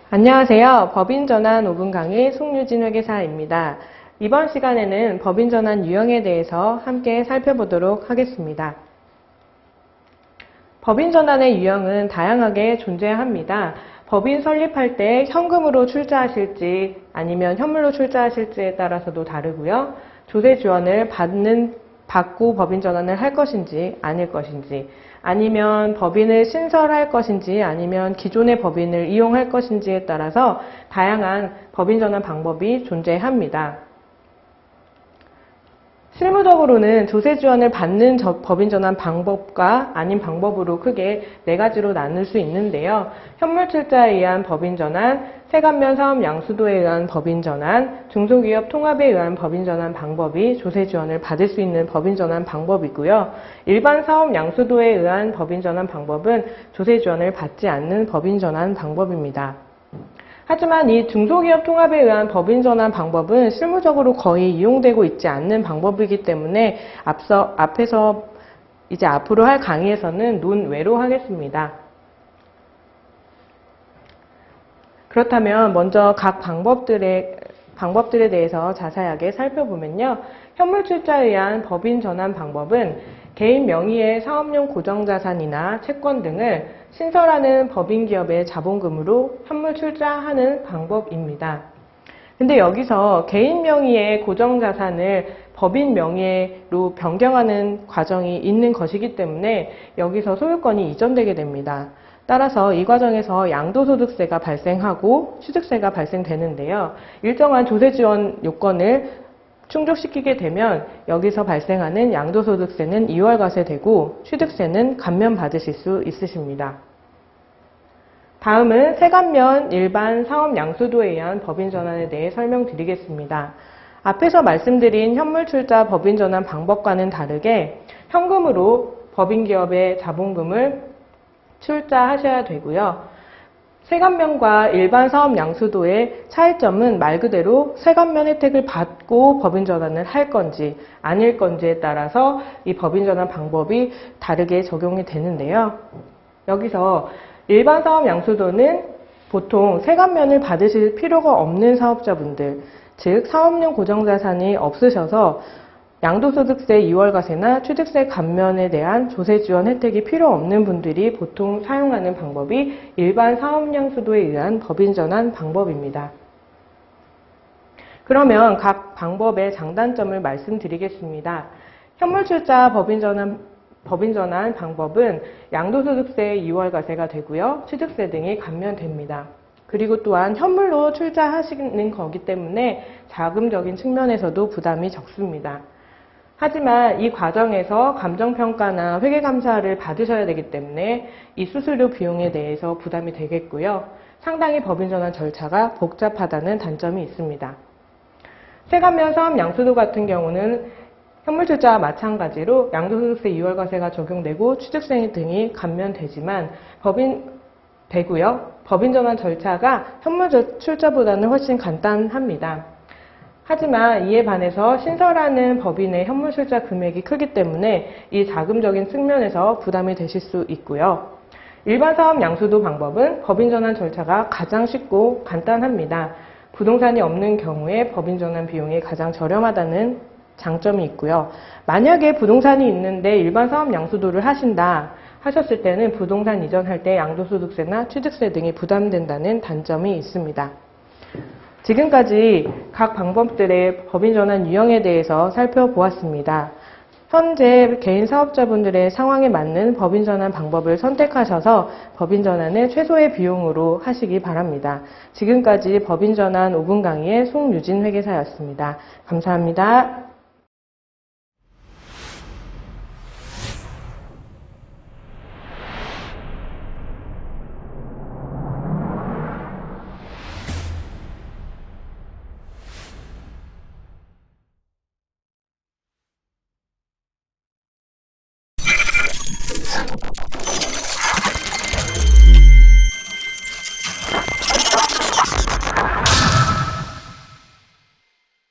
안녕하세요. 법인전환 5분 강의 송유진 회계사입니다. 이번 시간에는 법인전환 유형에 대해서 함께 살펴보도록 하겠습니다. 법인전환의 유형은 다양하게 존재합니다. 법인 설립할 때 현금으로 출자하실지 아니면 현물로 출자하실지에 따라서도 다르고요. 조세 지원을 받고 법인 전환을 할 것인지 아닐 것인지, 아니면 법인을 신설할 것인지 아니면 기존의 법인을 이용할 것인지에 따라서 다양한 법인 전환 방법이 존재합니다. 실무적으로는 조세 지원을 받는 법인 전환 방법과 아닌 방법으로 크게 네 가지로 나눌 수 있는데요. 현물 출자에 의한 법인 전환, 세관면 사업 양수도에 의한 법인 전환, 중소기업 통합에 의한 법인 전환 방법이 조세 지원을 받을 수 있는 법인 전환 방법이고요. 일반 사업 양수도에 의한 법인 전환 방법은 조세 지원을 받지 않는 법인 전환 방법입니다. 하지만 이 중소기업 통합에 의한 법인 전환 방법은 실무적으로 거의 이용되고 있지 않는 방법이기 때문에 앞에서 이제 앞으로 할 강의에서는 논외로 하겠습니다. 그렇다면 먼저 각 방법들에 대해서 자세하게 살펴보면요. 현물 출자에 의한 법인 전환 방법은 개인 명의의 사업용 고정자산이나 채권 등을 신설하는 법인기업의 자본금으로 현물 출자하는 방법입니다. 근데 여기서 개인 명의의 고정자산을 법인 명의로 변경하는 과정이 있는 것이기 때문에 여기서 소유권이 이전되게 됩니다. 따라서 이 과정에서 양도소득세가 발생하고 취득세가 발생되는데요. 일정한 조세 지원 요건을 충족시키게 되면 여기서 발생하는 양도소득세는 2월과세되고 취득세는 감면받으실 수 있으십니다. 다음은 세관면 일반 사업 양수도에 의한 법인 전환에 대해 설명드리겠습니다. 앞에서 말씀드린 현물 출자 법인 전환 방법과는 다르게 현금으로 법인기업의 자본금을 출자하셔야 되고요. 세관면과 일반 사업 양수도의 차이점은 말 그대로 세관면 혜택을 받고 법인 전환을 할 건지 아닐 건지에 따라서 이 법인 전환 방법이 다르게 적용이 되는데요. 여기서 일반 사업 양수도는 보통 세관면을 받으실 필요가 없는 사업자분들, 즉 사업용 고정자산이 없으셔서 양도소득세 2월과세나 취득세 감면에 대한 조세 지원 혜택이 필요 없는 분들이 보통 사용하는 방법이 일반 사업양수도에 의한 법인 전환 방법입니다. 그러면 각 방법의 장단점을 말씀드리겠습니다. 현물 출자 법인 전환 방법은 양도소득세 2월과세가 되고요. 취득세 등이 감면됩니다. 그리고 또한 현물로 출자하시는 거기 때문에 자금적인 측면에서도 부담이 적습니다. 하지만 이 과정에서 감정평가나 회계감사를 받으셔야 되기 때문에 이 수수료 비용에 대해서 부담이 되겠고요. 상당히 법인 전환 절차가 복잡하다는 단점이 있습니다. 세관면 사업 양수도 같은 경우는 현물 출자와 마찬가지로 양도소득세 2월과세가 적용되고 취득세 등이 감면되지만 법인 전환 절차가 현물 출자보다는 훨씬 간단합니다. 하지만 이에 반해서 신설하는 법인의 현물 출자 금액이 크기 때문에 이 자금적인 측면에서 부담이 되실 수 있고요. 일반 사업 양수도 방법은 법인 전환 절차가 가장 쉽고 간단합니다. 부동산이 없는 경우에 법인 전환 비용이 가장 저렴하다는 장점이 있고요. 만약에 부동산이 있는데 일반 사업 양수도를 하셨을 때는 부동산 이전할 때 양도소득세나 취득세 등이 부담된다는 단점이 있습니다. 지금까지 각 방법들의 법인 전환 유형에 대해서 살펴보았습니다. 현재 개인 사업자분들의 상황에 맞는 법인 전환 방법을 선택하셔서 법인 전환을 최소의 비용으로 하시기 바랍니다. 지금까지 법인 전환 5분 강의의 송유진 회계사였습니다. 감사합니다.